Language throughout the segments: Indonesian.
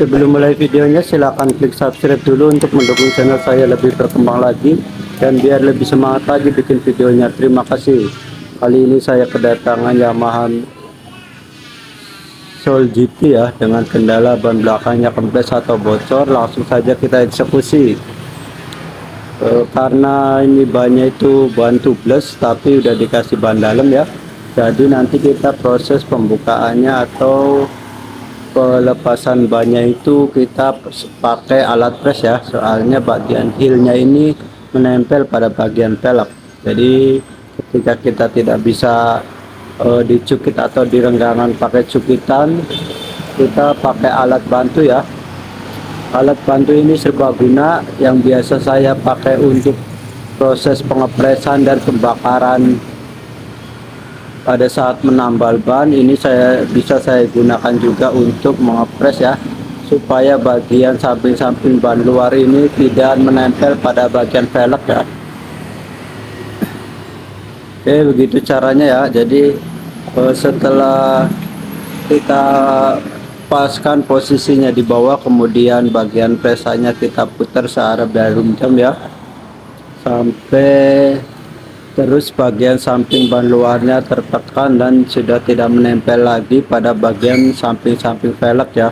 Sebelum mulai videonya, silahkan klik subscribe dulu untuk mendukung channel saya lebih berkembang lagi dan biar lebih semangat lagi bikin videonya. Terima kasih. Kali ini saya kedatangan Yamaha Soul GT ya, dengan kendala ban belakangnya kempes atau bocor. Langsung saja kita eksekusi. Karena ini bannya itu ban tubeless tapi udah dikasih ban dalam ya, jadi nanti kita proses pembukaannya atau pelepasan bannya itu kita pakai alat press ya, soalnya bagian heelnya ini menempel pada bagian pelek. Jadi ketika kita tidak bisa dicukit atau direnggangan pakai cukitan, kita pakai alat bantu ya. Alat bantu ini serbaguna yang biasa saya pakai untuk proses pengepresan dan pembakaran pada saat menambal ban. Ini bisa saya gunakan juga untuk mengepres ya, supaya bagian samping-samping ban luar ini tidak menempel pada bagian velg ya. Oke, begitu caranya ya. Jadi setelah kita paskan posisinya di bawah, kemudian bagian presanya kita putar searah jarum jam ya, sampai terus bagian samping ban luarnya tertekan dan sudah tidak menempel lagi pada bagian samping-samping velg ya.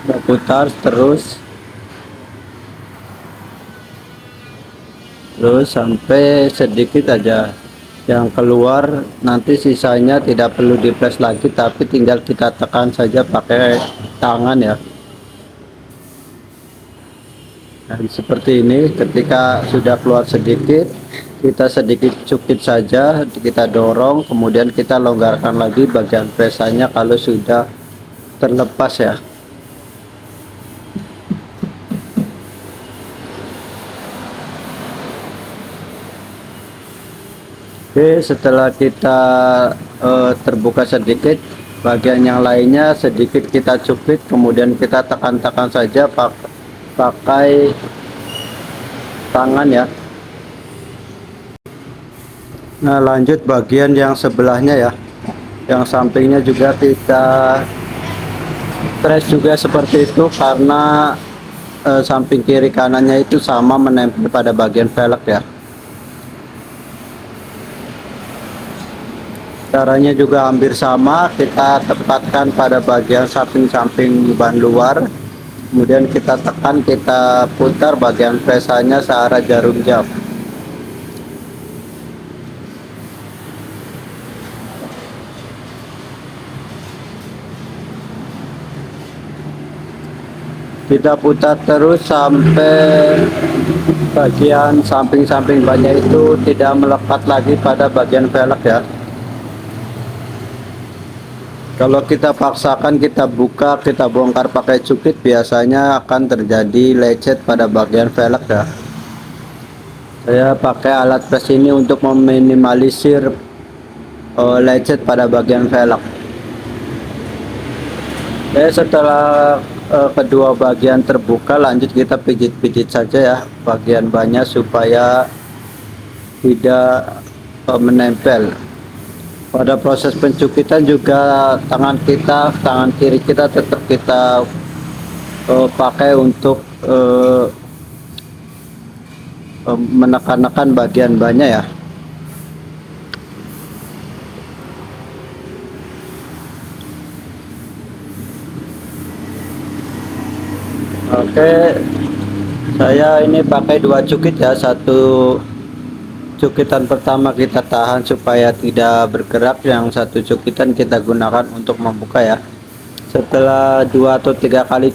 Kita putar terus sampai sedikit aja yang keluar, nanti sisanya tidak perlu dipres lagi tapi tinggal kita tekan saja pakai tangan ya. Dan seperti ini, ketika sudah keluar sedikit, kita sedikit cukit saja, kita dorong, kemudian kita longgarkan lagi bagian presanya kalau sudah terlepas ya. Oke, setelah kita terbuka sedikit, bagian yang lainnya sedikit kita cupit, kemudian kita tekan-tekan saja pakai tangan ya. Nah, lanjut bagian yang sebelahnya ya, yang sampingnya juga kita press juga seperti itu, karena samping kiri kanannya itu sama menempel pada bagian velg ya. Caranya juga hampir sama, kita tepatkan pada bagian samping-samping ban luar, kemudian kita tekan, kita putar bagian presanya searah jarum jam. Kita putar terus sampai bagian samping-samping bannya itu tidak melekat lagi pada bagian velg ya. Kalau kita paksakan, kita buka, kita bongkar pakai cukit, biasanya akan terjadi lecet pada bagian velg ya. Saya pakai alat press ini untuk meminimalisir lecet pada bagian velg. Setelah kedua bagian terbuka, lanjut kita pijit-pijit saja ya bagian bannya supaya tidak menempel. Pada proses pencukitan juga tangan kiri kita tetap kita pakai untuk menekan-nekan bagian bannya ya. Oke, saya ini pakai dua cukit ya. Satu cukitan pertama kita tahan supaya tidak bergerak, yang satu cukitan kita gunakan untuk membuka ya. Setelah 2 atau 3 kali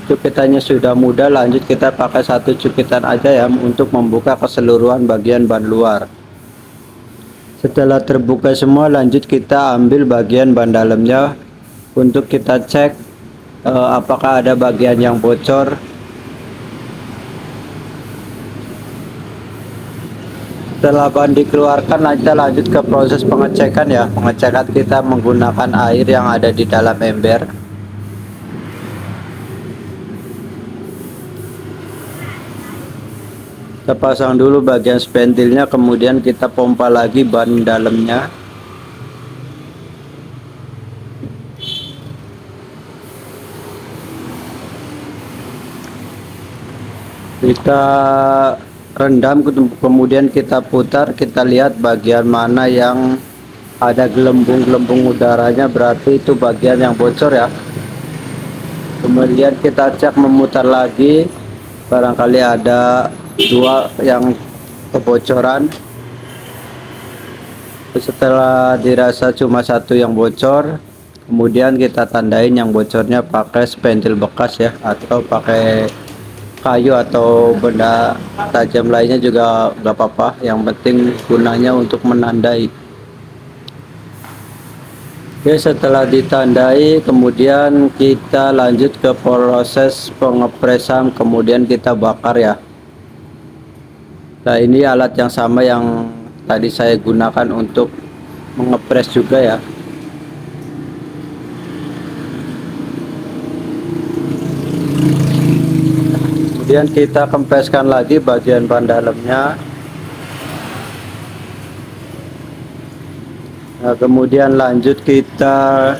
cukitannya sudah mudah, lanjut kita pakai satu cukitan aja ya untuk membuka keseluruhan bagian ban luar. Setelah terbuka semua, lanjut kita ambil bagian ban dalamnya untuk kita cek apakah ada bagian yang bocor. Setelah ban dikeluarkan, kita lanjut ke proses pengecekan ya. Pengecekan kita menggunakan air yang ada di dalam ember. Kita pasang dulu bagian spentilnya, kemudian kita pompa lagi ban dalamnya. Kita rendam, kemudian kita putar, kita lihat bagian mana yang ada gelembung-gelembung udaranya, berarti itu bagian yang bocor ya. Kemudian kita cek memutar lagi, barangkali ada dua yang kebocoran. Setelah dirasa cuma satu yang bocor, kemudian kita tandain yang bocornya pakai spandil bekas ya, atau pakai kayu atau benda tajam lainnya juga nggak apa-apa, yang penting gunanya untuk menandai. Oke, setelah ditandai kemudian kita lanjut ke proses pengepresan, kemudian kita bakar ya. Nah, ini alat yang sama yang tadi saya gunakan untuk mengepres juga ya. Kemudian kita kempeskan lagi bagian ban dalamnya. Nah, kemudian lanjut kita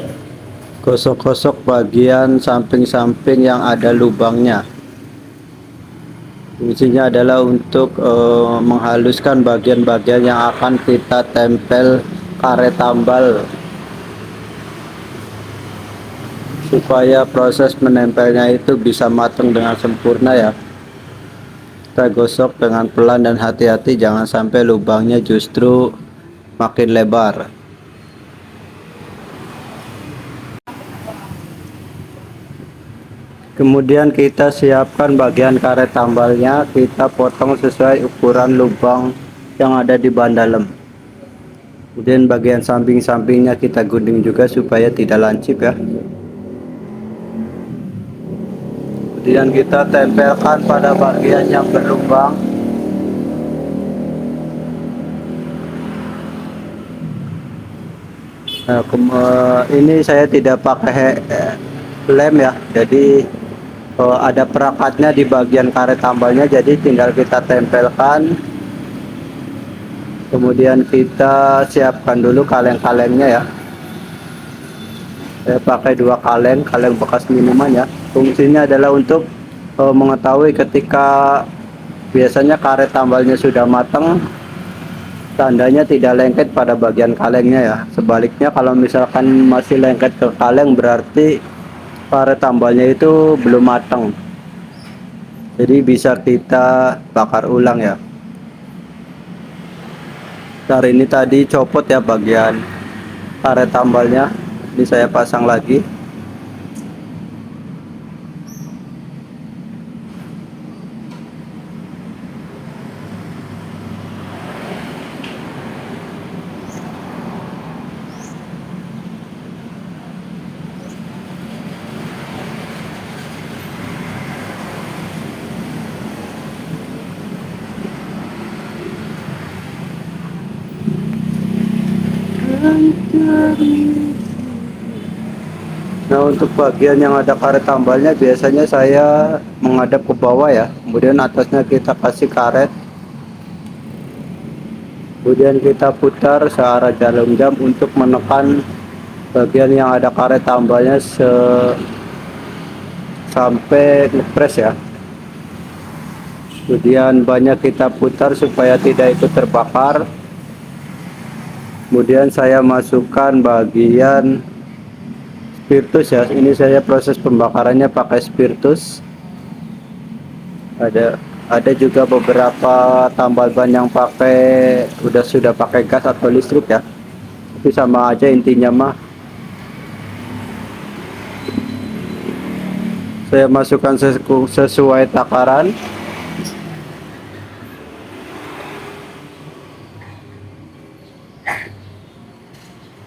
gosok-gosok bagian samping-samping yang ada lubangnya. Fungsinya adalah untuk menghaluskan bagian-bagian yang akan kita tempel karet tambal, supaya proses menempelnya itu bisa matang dengan sempurna ya. Kita gosok dengan pelan dan hati-hati, jangan sampai lubangnya justru makin lebar. Kemudian kita siapkan bagian karet tambalnya, kita potong sesuai ukuran lubang yang ada di ban dalam. Kemudian bagian samping-sampingnya kita gunting juga supaya tidak lancip ya. Kemudian kita tempelkan pada bagian yang berlubang. Nah, ini saya tidak pakai lem ya, jadi ada perakatnya di bagian karet tambalnya, jadi tinggal kita tempelkan. Kemudian kita siapkan dulu kaleng-kalengnya ya. Saya pakai dua kaleng bekas minuman ya. Fungsinya adalah untuk mengetahui ketika biasanya karet tambalnya sudah matang, tandanya tidak lengket pada bagian kalengnya ya. Sebaliknya kalau misalkan masih lengket ke kaleng, berarti karet tambalnya itu belum matang, jadi bisa kita bakar ulang ya. Hari ini tadi copot ya bagian karet tambalnya, ini saya pasang lagi. Nah, untuk bagian yang ada karet tambalnya biasanya saya menghadap ke bawah ya, kemudian atasnya kita kasih karet, kemudian kita putar searah jarum jam untuk menekan bagian yang ada karet tambalnya sampai ngepres ya. Kemudian banyak kita putar supaya tidak ikut terbakar. Kemudian saya masukkan bagian spiritus ya, ini saya proses pembakarannya pakai spiritus. Ada juga beberapa tambal ban yang sudah pakai gas atau listrik ya, tapi sama aja intinya mah. Saya masukkan sesuai takaran.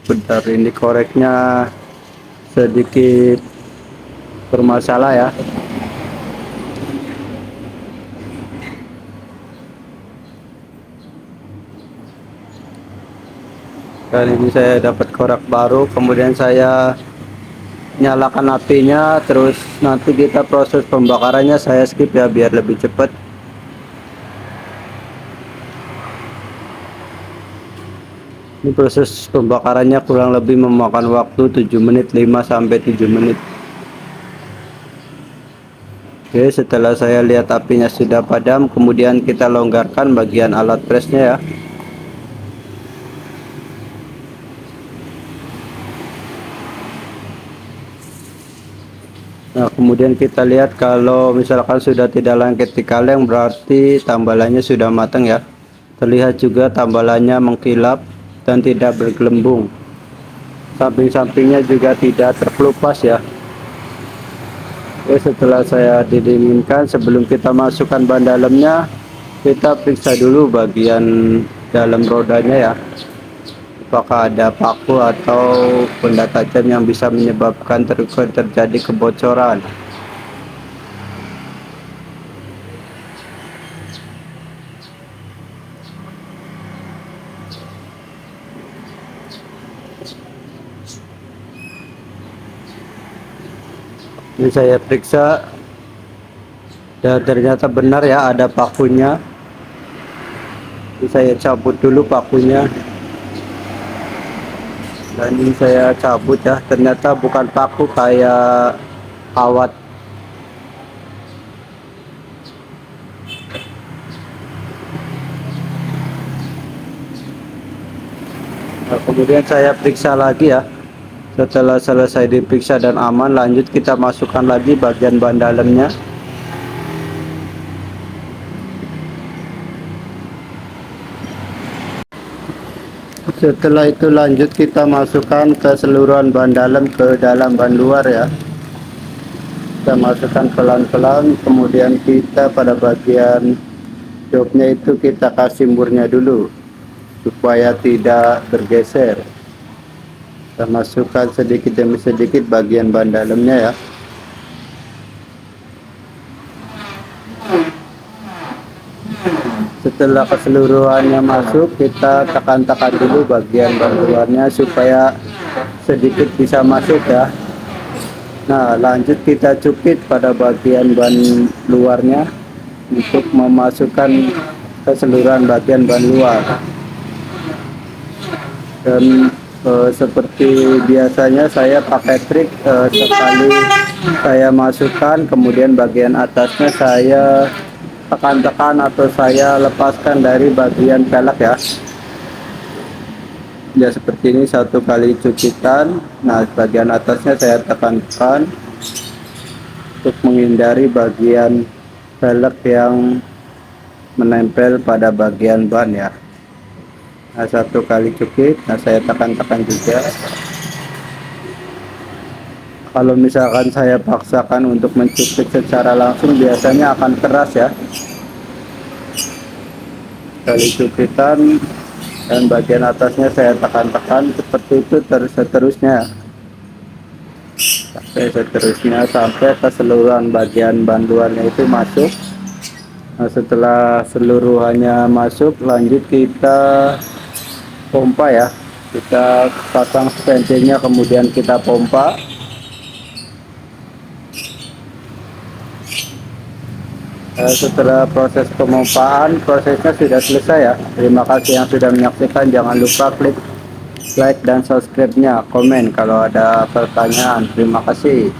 Bentar, ini koreknya sedikit bermasalah ya. Kali ini saya dapat korek baru, kemudian saya nyalakan apinya, terus nanti kita proses pembakarannya saya skip ya biar lebih cepat. Ini proses pembakarannya kurang lebih memakan waktu 7 menit, 5 sampai 7 menit. Oke, setelah saya lihat apinya sudah padam, kemudian kita longgarkan bagian alat presnya ya. Nah, kemudian kita lihat kalau misalkan sudah tidak lengket di kaleng, berarti tambalannya sudah matang ya. Terlihat juga tambalannya mengkilap dan tidak bergelembung. Samping-sampingnya juga tidak terkelupas ya. Oke, setelah saya didinginkan, sebelum kita masukkan ban dalamnya, kita periksa dulu bagian dalam rodanya ya. Apakah ada paku atau benda tajam yang bisa menyebabkan terjadi kebocoran. Ini saya periksa dan ternyata benar ya, ada pakunya. Ini saya cabut dulu pakunya, dan ini saya cabut ya, ternyata bukan paku, kayak kawat. Nah, kemudian saya periksa lagi ya. Setelah selesai diperiksa dan aman, lanjut kita masukkan lagi bagian ban dalamnya. Setelah itu lanjut kita masukkan keseluruhan ban dalam ke dalam ban luar ya. Kita masukkan pelan-pelan, kemudian kita pada bagian joknya itu kita kasih murnya dulu supaya tidak bergeser. Kita masukkan sedikit demi sedikit bagian ban dalamnya ya. Setelah keseluruhannya masuk, kita tekan-tekan dulu bagian ban luarnya supaya sedikit bisa masuk ya. Nah, lanjut kita cupit pada bagian ban luarnya untuk memasukkan keseluruhan bagian ban luar. Dan seperti biasanya saya pakai trik, sekali saya masukkan, kemudian bagian atasnya saya tekan-tekan atau saya lepaskan dari bagian pelek ya. Ya seperti ini, satu kali cucitan. Nah, bagian atasnya saya tekan-tekan untuk menghindari bagian pelek yang menempel pada bagian ban ya. Nah, satu kali cukit, nah saya tekan-tekan juga. Kalau misalkan saya paksakan untuk mencukit secara langsung, biasanya akan keras ya. Kali cukitan, dan bagian atasnya saya tekan-tekan seperti itu seterusnya. Sampai seterusnya, sampai keseluruhan bagian ban luarnya itu masuk. Nah, setelah seluruhannya masuk, lanjut kita pompa ya. Kita pasang spensenya, kemudian kita pompa. Setelah proses pemompaan, prosesnya sudah selesai ya. Terima kasih yang sudah menyaksikan. Jangan lupa klik like dan subscribe-nya, komen kalau ada pertanyaan. Terima kasih.